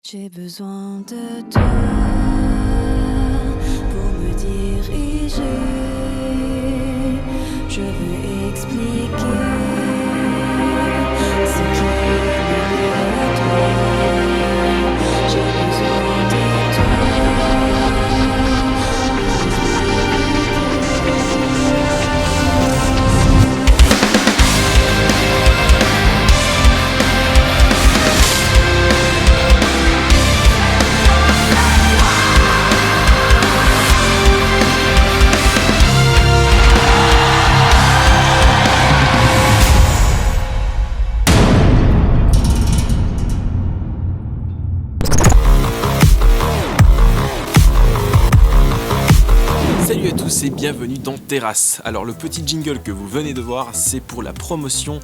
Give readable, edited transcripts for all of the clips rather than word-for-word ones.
J'ai besoin de toi pour me diriger. Je veux expliquer ce qui est lié à toi. J'ai besoin de toi. Salut à tous et bienvenue dans Terrasse. Alors le petit jingle que vous venez de voir, c'est pour la promotion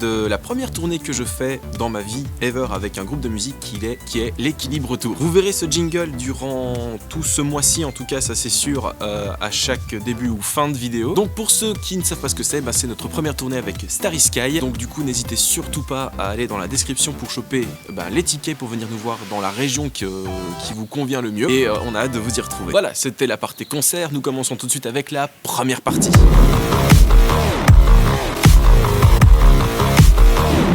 de la première tournée que je fais dans ma vie ever avec un groupe de musique qui est l'Équilibre Tour. Vous verrez ce jingle durant tout ce mois-ci, en tout cas ça c'est sûr, à chaque début ou fin de vidéo. Donc pour ceux qui ne savent pas ce que c'est notre première tournée avec Starry Sky. Donc du coup n'hésitez surtout pas à aller dans la description pour choper les tickets pour venir nous voir dans la région qui vous convient le mieux. Et on a hâte de vous y retrouver. Voilà, c'était la partie concert. Nous commençons tout de suite avec la première partie.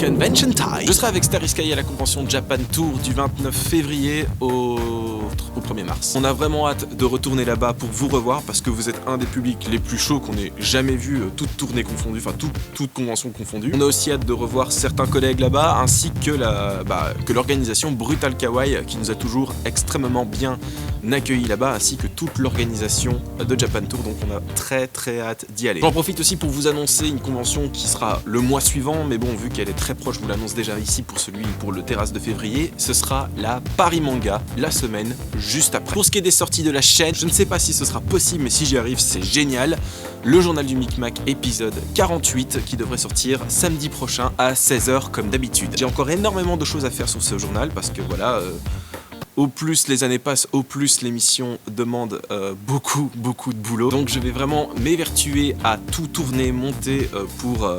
Convention Time. Je serai avec Starry Sky à la convention Japan Tour du 29 février au 1er mars. On a vraiment hâte de retourner là-bas pour vous revoir parce que vous êtes un des publics les plus chauds qu'on ait jamais vu, toute tournée confondue, enfin toute convention confondue. On a aussi hâte de revoir certains collègues là-bas ainsi que l'organisation Brutal Kawaii qui nous a toujours extrêmement bien accueillis là-bas ainsi que toute l'organisation de Japan Tour, donc on a très très hâte d'y aller. J'en profite aussi pour vous annoncer une convention qui sera le mois suivant, mais bon, vu qu'elle est très proche, je vous l'annonce déjà ici pour le terrasse de février, ce sera la Paris Manga, la semaine juste après. Pour ce qui est des sorties de la chaîne, je ne sais pas si ce sera possible, mais si j'y arrive, c'est génial. Le journal du Micmac épisode 48 qui devrait sortir samedi prochain à 16h comme d'habitude. J'ai encore énormément de choses à faire sur ce journal parce que voilà... Au plus les années passent, au plus l'émission demande beaucoup de boulot. Donc je vais vraiment m'évertuer à tout tourner, monter pour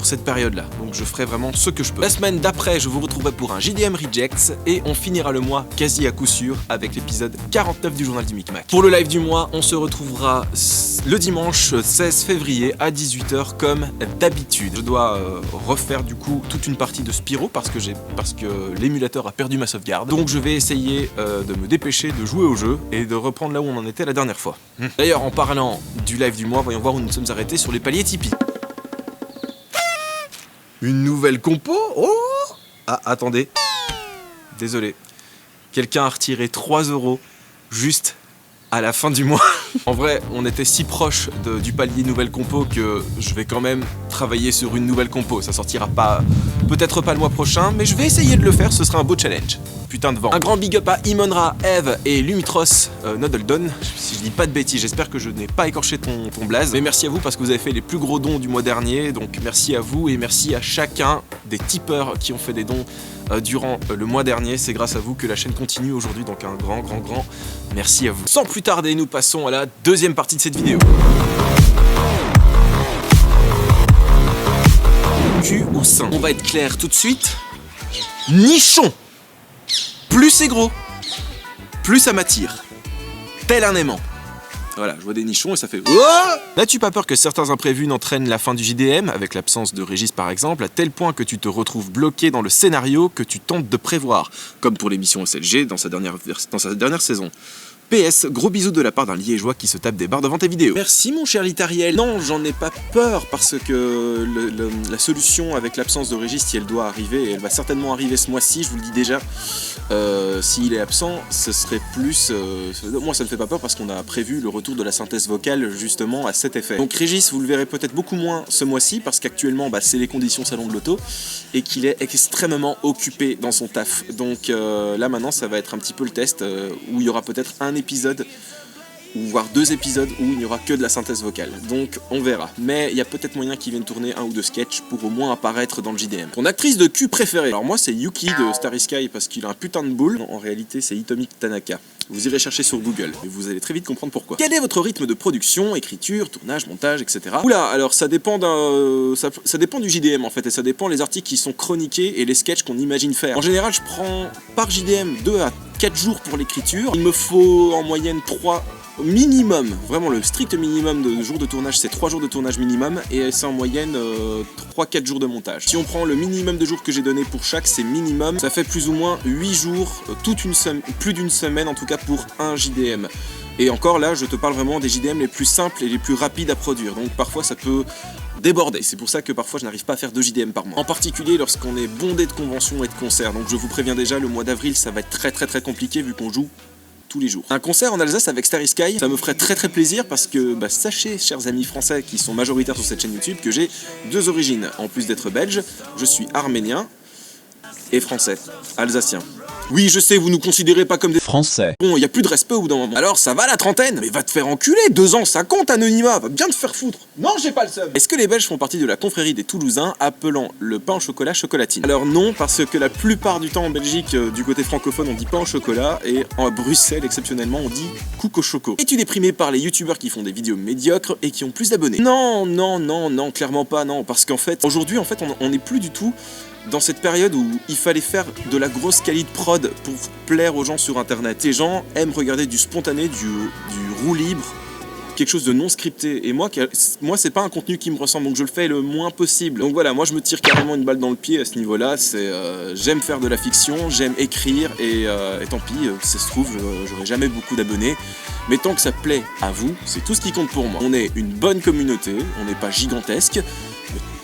cette période-là. Donc je ferai vraiment ce que je peux. La semaine d'après, je vous retrouverai pour un JDM Rejects et on finira le mois quasi à coup sûr avec l'épisode 49 du journal du Micmac. Pour le live du mois, on se retrouvera le dimanche 16 février à 18h comme d'habitude. Je dois refaire du coup toute une partie de Spyro parce que l'émulateur a perdu ma sauvegarde. Donc je vais essayer de me dépêcher de jouer au jeu et de reprendre là où on en était la dernière fois. D'ailleurs, en parlant du live du mois, voyons voir où nous sommes arrêtés sur les paliers Tipeee. Une nouvelle compo. Oh, ah, attendez. Désolé. Quelqu'un a retiré 3 € juste à la fin du mois. En vrai, on était si proche du palier nouvelle compo que je vais quand même travailler sur une nouvelle compo. Ça sortira peut-être pas le mois prochain, mais je vais essayer de le faire, ce sera un beau challenge. Putain de vent. Un grand big up à Imonra, Eve et Lumitros Noddledon. Si je dis pas de bêtises, j'espère que je n'ai pas écorché ton blaze. Mais merci à vous parce que vous avez fait les plus gros dons du mois dernier. Donc merci à vous et merci à chacun des tipeurs qui ont fait des dons durant le mois dernier. C'est grâce à vous que la chaîne continue aujourd'hui. Donc un grand merci à vous. Sans plus tarder, nous passons à la deuxième partie de cette vidéo. Cul ou sein? On va être clair tout de suite. Nichon! Plus c'est gros, plus ça m'attire. Tel un aimant. Voilà, je vois des nichons et ça fait... Oh! N'as-tu pas peur que certains imprévus n'entraînent la fin du JDM, avec l'absence de Régis par exemple, à tel point que tu te retrouves bloqué dans le scénario que tu tentes de prévoir, comme pour l'émission SLG dans sa dernière saison. PS, gros bisous de la part d'un liégeois qui se tape des barres devant tes vidéos. Merci mon cher Litariel. Non, j'en ai pas peur parce que la solution avec l'absence de Régis, si elle doit arriver, et elle va certainement arriver ce mois-ci, je vous le dis déjà, s'il est absent, ce serait plus... moi ça ne fait pas peur parce qu'on a prévu le retour de la synthèse vocale justement à cet effet. Donc Régis, vous le verrez peut-être beaucoup moins ce mois-ci parce qu'actuellement c'est les conditions salon de l'auto et qu'il est extrêmement occupé dans son taf. Donc là maintenant ça va être un petit peu le test où il y aura peut-être un épisode ou voire 2 épisodes où il n'y aura que de la synthèse vocale. Donc on verra. Mais il y a peut-être moyen qu'ils viennent tourner 1 ou 2 sketchs pour au moins apparaître dans le JDM. Ton actrice de cul préférée? Alors moi c'est Yuki de Starry Sky parce qu'il a un putain de boule. Non, en réalité c'est Hitomi Tanaka. Vous irez chercher sur Google et vous allez très vite comprendre pourquoi. Quel est votre rythme de production, écriture, tournage, montage, etc. Oula, alors ça dépend ça dépend du JDM en fait, et ça dépend les articles qui sont chroniqués et les sketchs qu'on imagine faire. En général, je prends par JDM 2 à 4 jours pour l'écriture. Il me faut en moyenne 3 minimum, vraiment le strict minimum de jours de tournage, c'est 3 jours de tournage minimum, et c'est en moyenne 3-4 jours de montage. Si on prend le minimum de jours que j'ai donné pour chaque, c'est minimum, ça fait plus ou moins 8 jours, plus d'une semaine en tout cas pour un JDM. Et encore là, je te parle vraiment des JDM les plus simples et les plus rapides à produire, donc parfois ça peut déborder. C'est pour ça que parfois je n'arrive pas à faire 2 JDM par mois. En particulier lorsqu'on est bondé de conventions et de concerts, donc je vous préviens déjà, le mois d'avril ça va être très compliqué vu qu'on joue tous les jours. Un concert en Alsace avec Starry Sky, ça me ferait très plaisir parce que sachez, chers amis français qui sont majoritaires sur cette chaîne YouTube, que j'ai 2 origines. En plus d'être belge, je suis arménien et français, alsacien. Oui, je sais, vous nous considérez pas comme des Français. Bon, y a plus de respect au bout d'un moment. Alors, ça va la trentaine? Mais va te faire enculer, 2 ans, ça compte, anonymat, va bien te faire foutre. Non, j'ai pas le seum. Est-ce que les Belges font partie de la confrérie des Toulousains appelant le pain au chocolat chocolatine? Alors non, parce que la plupart du temps en Belgique, du côté francophone, on dit pain au chocolat, et en Bruxelles, exceptionnellement, on dit couc au choco. Es-tu déprimé par les youtubeurs qui font des vidéos médiocres et qui ont plus d'abonnés? Non, clairement pas, non, parce qu'en fait, aujourd'hui, on n'est plus du tout dans cette période où il fallait faire de la grosse qualité prod pour plaire aux gens sur internet. Ces gens aiment regarder du spontané, du roue libre, quelque chose de non scripté. Et moi c'est pas un contenu qui me ressemble, donc je le fais le moins possible. Donc voilà, moi je me tire carrément une balle dans le pied à ce niveau-là. J'aime faire de la fiction, j'aime écrire, et tant pis, si ça se trouve, j'aurai jamais beaucoup d'abonnés. Mais tant que ça plaît à vous, c'est tout ce qui compte pour moi. On est une bonne communauté, on n'est pas gigantesque.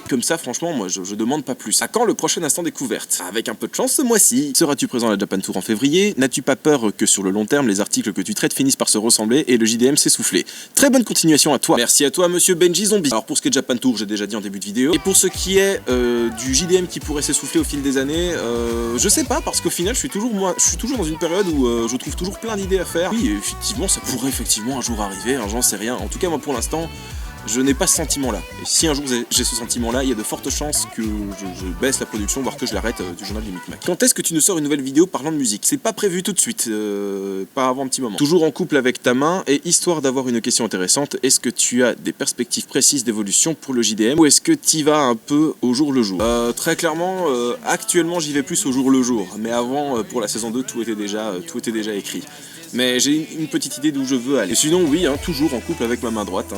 Comme ça, franchement, moi, je demande pas plus. À quand le prochain instant découverte? Avec un peu de chance ce mois-ci. Seras-tu présent à la Japan Tour en février? N'as-tu pas peur que sur le long terme, les articles que tu traites finissent par se ressembler et le JDM s'essouffler? Très bonne continuation à toi. Merci à toi, monsieur Benji Zombie. Alors pour ce qui est de Japan Tour, j'ai déjà dit en début de vidéo. Et pour ce qui est du JDM qui pourrait s'essouffler au fil des années, je sais pas, parce qu'au final, je suis toujours dans une période où je trouve toujours plein d'idées à faire. Oui, effectivement, ça pourrait un jour arriver, hein, j'en sais rien. En tout cas, moi, pour l'instant, je n'ai pas ce sentiment-là. Et si un jour j'ai ce sentiment-là, il y a de fortes chances que je baisse la production, voire que je l'arrête du journal du Micmac. Quand est-ce que tu nous sors une nouvelle vidéo parlant de musique? C'est pas prévu tout de suite, pas avant un petit moment. Toujours en couple avec ta main, et histoire d'avoir une question intéressante, est-ce que tu as des perspectives précises d'évolution pour le JDM, ou est-ce que tu y vas un peu au jour le jour? Très clairement, actuellement j'y vais plus au jour le jour, mais avant, pour la saison 2, tout était déjà écrit. Mais j'ai une petite idée d'où je veux aller. Et sinon, oui, hein, toujours en couple avec ma main droite.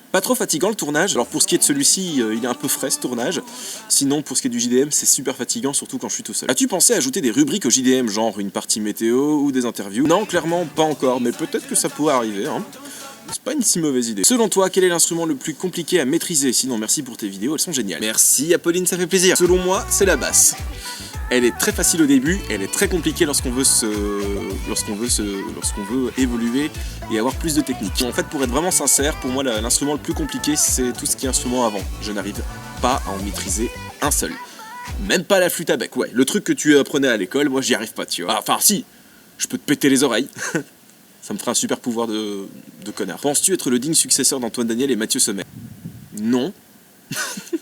Pas trop fatigant le tournage. Alors pour ce qui est de celui-ci, il est un peu frais ce tournage. Sinon pour ce qui est du JDM, c'est super fatigant, surtout quand je suis tout seul. As-tu pensé à ajouter des rubriques au JDM, genre une partie météo ou des interviews? Non, clairement pas encore, mais peut-être que ça pourrait arriver, hein. C'est pas une si mauvaise idée. Selon toi, quel est l'instrument le plus compliqué à maîtriser? Sinon, merci pour tes vidéos, elles sont géniales. Merci Apolline, ça fait plaisir. Selon moi, c'est la basse. Elle est très facile au début, elle est très compliquée lorsqu'on veut évoluer et avoir plus de technique. En fait, pour être vraiment sincère, pour moi, l'instrument le plus compliqué, c'est tout ce qui est instrument avant. Je n'arrive pas à en maîtriser un seul. Même pas la flûte à bec, ouais. Le truc que tu apprenais à l'école, moi, j'y arrive pas, tu vois. Enfin, si, je peux te péter les oreilles. Ça me fera un super pouvoir de connard. Penses-tu être le digne successeur d'Antoine Daniel et Mathieu Sommet? Non.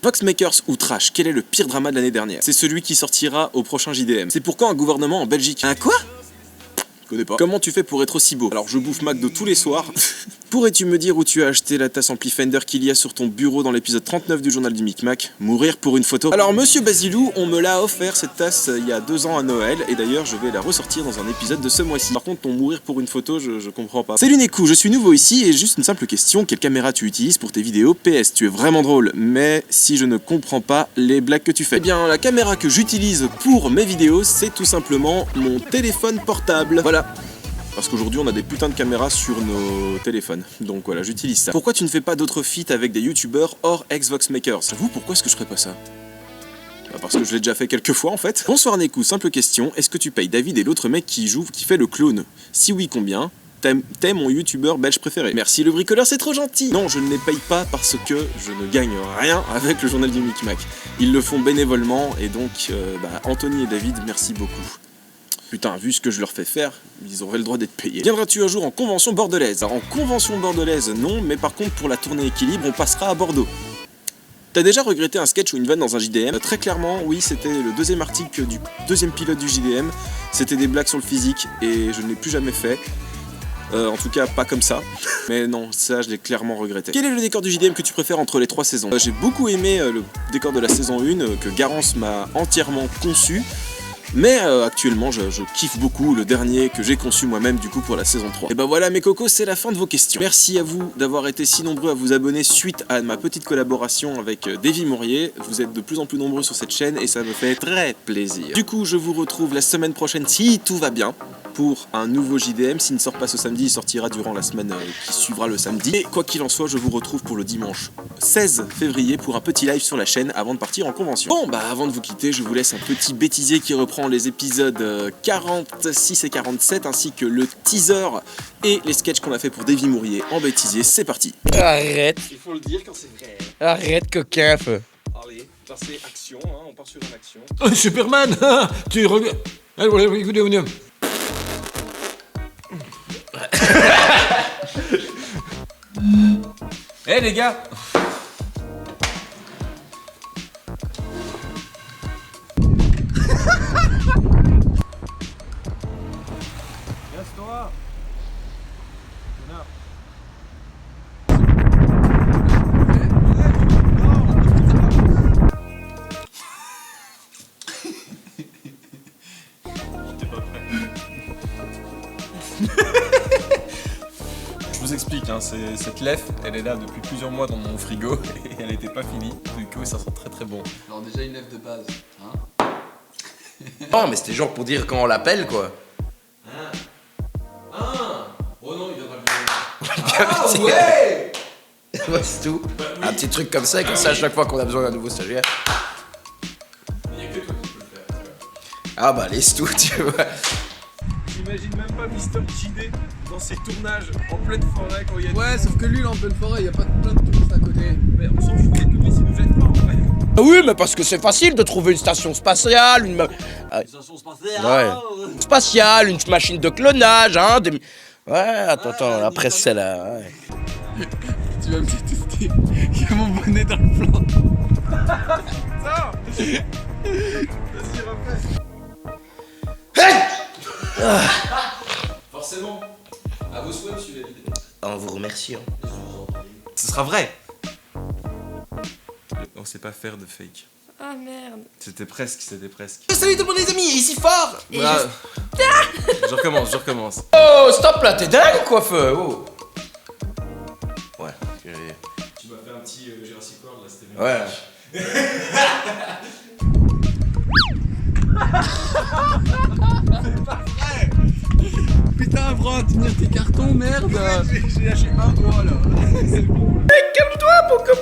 Voxmakers ou Trash, quel est le pire drama de l'année dernière? C'est celui qui sortira au prochain JDM. C'est pourquoi un gouvernement en Belgique? Un quoi? Je connais pas. Comment tu fais pour être aussi beau? Alors je bouffe McDo tous les soirs. Pourrais-tu me dire où tu as acheté la tasse ampli Fender qu'il y a sur ton bureau dans l'épisode 39 du journal du Micmac? Mourir pour une photo. Alors monsieur Basilou, on me l'a offert cette tasse il y a 2 ans à Noël, et d'ailleurs je vais la ressortir dans un épisode de ce mois-ci. Par contre ton mourir pour une photo, je comprends pas. Salut Nekou, je suis nouveau ici et juste une simple question, quelle caméra tu utilises pour tes vidéos? PS, tu es vraiment drôle, mais si je ne comprends pas les blagues que tu fais. Eh bien la caméra que j'utilise pour mes vidéos, c'est tout simplement mon téléphone portable. Voilà. Parce qu'aujourd'hui on a des putains de caméras sur nos téléphones. Donc voilà, j'utilise ça. Pourquoi tu ne fais pas d'autres feats avec des youtubeurs hors ex-Voxmakers? J'avoue, pourquoi est-ce que je ferais pas ça? Parce que je l'ai déjà fait quelques fois en fait. Bonsoir Nekou, simple question, est-ce que tu payes David et l'autre mec qui fait le clone? Si oui, combien? T'es mon youtubeur belge préféré. Merci le bricoleur, c'est trop gentil. Non, je ne les paye pas parce que je ne gagne rien avec le journal du Micmac. Ils le font bénévolement et donc Anthony et David, merci beaucoup. putain, vu ce que je leur fais faire, ils auraient le droit d'être payés. Viendras-tu un jour en convention bordelaise? Alors, en convention bordelaise, non, mais par contre, pour la tournée équilibre, on passera à Bordeaux. T'as déjà regretté un sketch ou une vanne dans un JDM? Très clairement, oui, c'était le deuxième article du deuxième pilote du JDM. C'était des blagues sur le physique et je ne l'ai plus jamais fait. En tout cas, pas comme ça. Mais non, ça, je l'ai clairement regretté. Quel est le décor du JDM que tu préfères entre les 3 saisons? J'ai beaucoup aimé le décor de la saison 1 que Garance m'a entièrement conçu. Mais actuellement, je kiffe beaucoup le dernier que j'ai conçu moi-même du coup pour la saison 3. Et ben voilà mes cocos, c'est la fin de vos questions. Merci à vous d'avoir été si nombreux à vous abonner suite à ma petite collaboration avec Davy Mourier. Vous êtes de plus en plus nombreux sur cette chaîne et ça me fait très plaisir. Du coup, je vous retrouve la semaine prochaine si tout va bien pour un nouveau JDM. S'il ne sort pas ce samedi, il sortira durant la semaine qui suivra le samedi. Et quoi qu'il en soit, je vous retrouve pour le dimanche 16 février pour un petit live sur la chaîne avant de partir en convention. Bon bah avant de vous quitter, je vous laisse un petit bêtisier qui reprend les épisodes 46 et 47 ainsi que le teaser et les sketchs qu'on a fait pour Davy Mourier en bêtisier. C'est parti. Arrête, Il faut le dire quand c'est vrai. arrête coquin feu. Allez, là c'est action, hein, on part sur une action. Oh, Superman, tu reviens. Allez, voilà, écoutez, on y va. Eh les gars. Casse-toi. Je vous explique, hein, cette lèvre, elle est là depuis plusieurs mois dans mon frigo et elle n'était pas finie. Du coup, ça sent très très bon. Alors déjà une lèvre de base, hein. Non, mais c'était genre pour dire quand on l'appelle, quoi. Oh non, il viendra Ah ouais. Ouais, c'est tout. Un petit truc comme ça, à chaque fois qu'on a besoin d'un nouveau stagiaire. Il n'y a que toi qui peux le faire. Ah bah laisse tout, tu vois. J'imagine même pas Mister JD dans ses tournages en pleine forêt quand il y a Ouais, sauf que lui, il est en pleine forêt, il y a pas plein de touristes à côté. Mais on s'en fout, le mec il nous jette pas en vrai. Ah oui, mais parce que c'est facile de trouver une station spatiale, Station spatiale. Ouais. Spatiale, une machine de clonage, hein. Ouais, attends, après celle-là. Ouais. Tu vas me détester. Il y a mon bonnet dans le flanc. Vas-y, refais. Forcément. À vos souhaits, monsieur David. On vous remercie. Hein. Ce sera vrai. On sait pas faire de fake. Ah merde. C'était presque. Salut tout le monde les amis, ici Fort. Et Ah. Je recommence. Oh, stop là, t'es dingue ou quoi, feu? Oh. Ouais. Tu m'as fait un petit Jurassic World là, c'était bien. Ouais. Putain, apprends à tenir tes cartons, merde. J'ai lâché un doigt là. Calme-toi, mon com.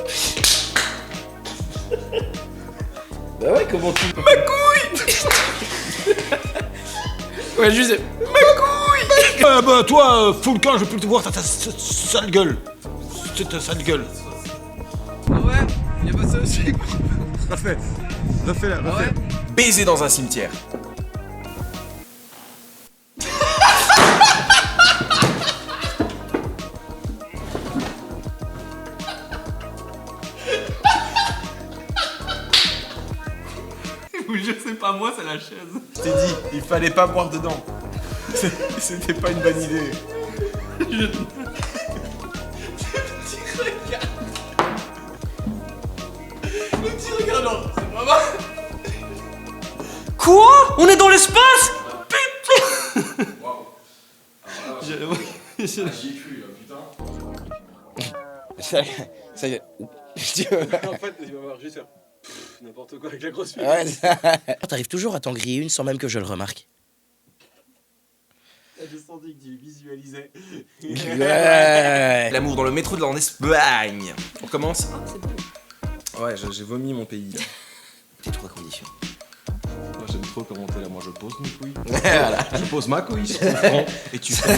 Bah ouais, comment tu... Ma couille. Ouais, juste... Ma couille. Bah, toi, full camp, je peux plus te voir, t'as ta sale gueule. C'est ta sale gueule. Ah ouais, y a pas ça aussi. Refais-la, Ah ouais. Baiser dans un cimetière. Je sais pas moi, c'est la chaise. Je t'ai dit, il fallait pas boire dedans. C'était pas une bonne idée. Le petit regard, non, c'est vraiment... Quoi? On est dans l'espace? J'y ai cru là, putain. Ça y est. En fait, il va voir juste faire n'importe quoi avec la grosse fille. Ouais, t'arrives toujours à t'en griller une sans même que je le remarque. J'ai senti que tu visualisais. Ouais. L'amour dans le métro de l'Espagne. On commence? Oh, c'est bon. Ouais, j'ai vomi mon pays. Tes 3 conditions. Moi j'aime trop commenter là, moi je pose mes couilles. Voilà. Je pose ma couille sur ton front et tu fais.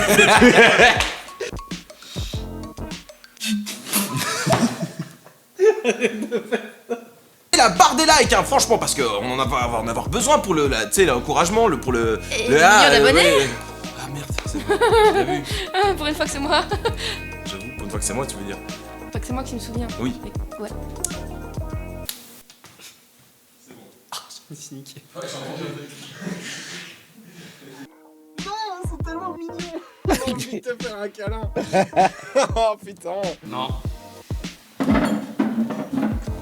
La la barre des likes, hein, franchement, parce qu'on va en avoir besoin pour le, tu sais, l'encouragement, pour le... Et le million d'abonnés. ouais. Ah merde, c'est bon, t'as vu. Ah, pour une fois que c'est moi. J'avoue, pour une fois que c'est moi, tu veux dire. Pas que c'est moi qui me souviens. Oui. Ouais. J'ai envie de te faire un câlin. Oh putain. Non.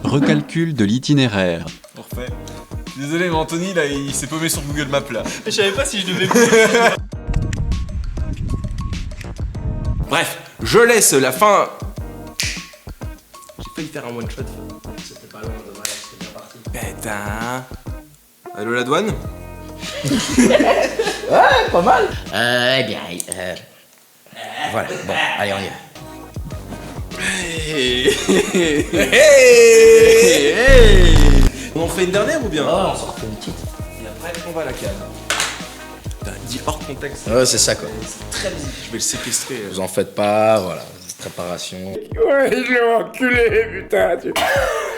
Recalcul de l'itinéraire. Parfait. Désolé, mais Anthony, là, il s'est paumé sur Google Maps, là. Je savais pas si je devais... Bref, je laisse la fin... J'ai failli faire un one shot. C'était pas loin de voilà, c'était bien parti. Putain. Allô, la douane? Ouais, pas mal. Eh bien, voilà, bon, allez, on y va. On en fait une dernière ou bien? Oh, on s'en refait une petite. Et après, on va à la cave. Putain, dit hors contexte. Ouais, c'est ça quoi. Très bien. Je vais le séquestrer. Vous en faites pas, voilà. Préparation. Ouais, je l'ai enculé, putain.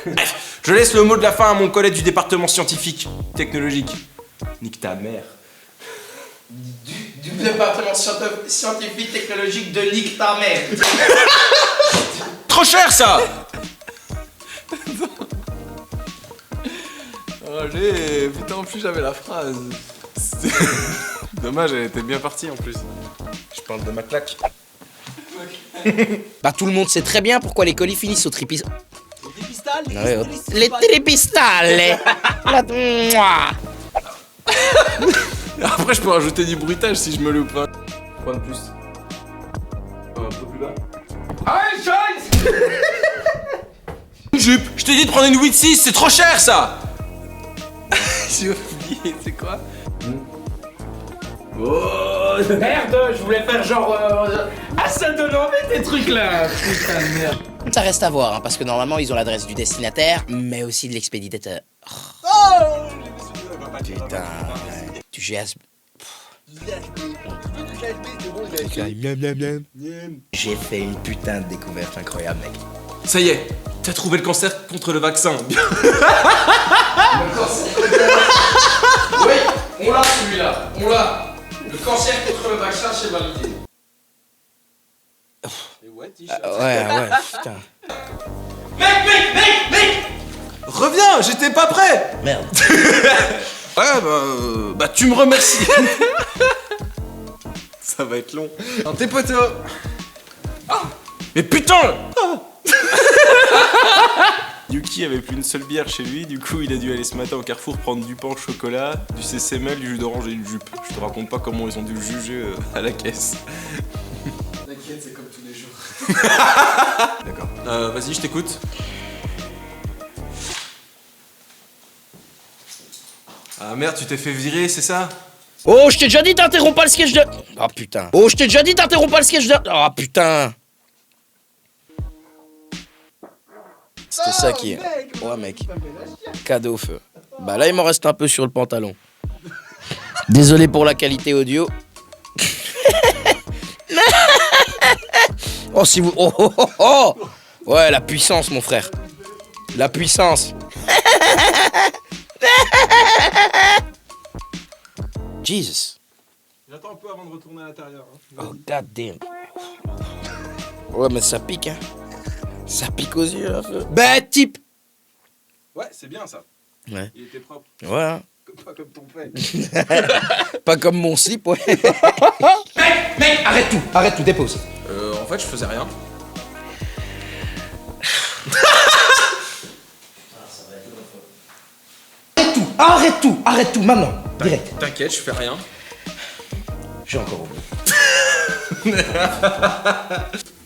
Bref, je laisse le mot de la fin à mon collègue du département scientifique, technologique. Nique ta mère. Du département scientifique technologique de Nick ta mère. Trop cher, ça! Allez, putain, en plus j'avais la phrase. Dommage, elle était bien partie en plus. Je parle de ma claque. Bah tout le monde sait très bien pourquoi les colis finissent au tripis... Ouais, les tripistales. Après, je peux rajouter du bruitage si je me loupe. Un point de plus. Un peu plus bas. Une jupe! Je t'ai dit de prendre une 8-6, c'est trop cher ça! J'ai oublié, c'est quoi? Oh merde, je voulais faire genre... à salle de l'envie des trucs là. Putain de merde. Ça reste à voir, hein, parce que normalement ils ont l'adresse du destinataire, mais aussi de l'expéditeur. Putain, ouais. Tu GS... J'ai fait une putain de découverte incroyable, mec. Ça y est, t'as trouvé le cancer contre le vaccin. Oui, on l'a celui-là, on l'a. Le cancer contre le vaccin, c'est validé. Ouais, putain. Mec! Reviens, j'étais pas prêt! Merde. Ouais, bah tu me remercies. Ça va être long. Dans tes poteaux. Mais putain! Yuki avait plus une seule bière chez lui, du coup il a dû aller ce matin au Carrefour prendre du pain au chocolat, du CCML, du jus d'orange et une jupe. Je te raconte pas comment ils ont dû le juger à la caisse. T'inquiète, c'est comme tous les jours. D'accord. Vas-y, je t'écoute. Ah merde, tu t'es fait virer, c'est ça? Oh, je t'ai déjà dit d'interrompre pas le sketch de... Oh putain. Oh, je t'ai déjà dit d'interrompre pas le sketch de... Oh putain. C'était ça qui est... Ouais mec. Cadeau au feu. Bah là il m'en reste un peu sur le pantalon. Désolé pour la qualité audio. Oh si vous... Oh, oh, oh, oh. Ouais, la puissance mon frère. La puissance. Jesus. J'attends un peu avant de retourner à l'intérieur. Oh god damn. Ouais mais ça pique hein. Ça pique aux yeux un peu. Bah type. Ouais, c'est bien ça. Ouais. Il était propre. Ouais. Hein. Pas comme ton père. Pas comme mon slip ouais. Mec, arrête tout, dépose. En fait, je faisais rien. Arrête tout, maintenant, direct. T'inquiète, je fais rien. J'ai encore oublié.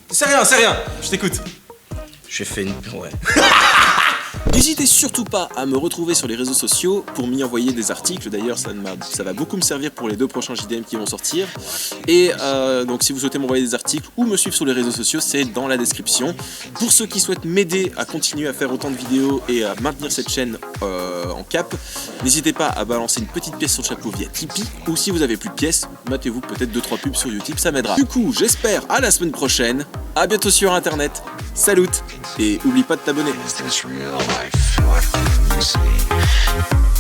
C'est rien, je t'écoute. J'ai fait une... Ouais. N'hésitez surtout pas à me retrouver sur les réseaux sociaux pour m'y envoyer des articles. D'ailleurs, ça va beaucoup me servir pour les 2 prochains JDM qui vont sortir. Et donc, si vous souhaitez m'envoyer des articles ou me suivre sur les réseaux sociaux, c'est dans la description. Pour ceux qui souhaitent m'aider à continuer à faire autant de vidéos et à maintenir cette chaîne en cap, n'hésitez pas à balancer une petite pièce sur le chapeau via Tipeee. Ou si vous avez plus de pièces, matez-vous peut-être 2-3 pubs sur YouTube, ça m'aidera. Du coup, j'espère à la semaine prochaine. À bientôt sur Internet. Salut. Et oublie pas de t'abonner. Is this real life what you see?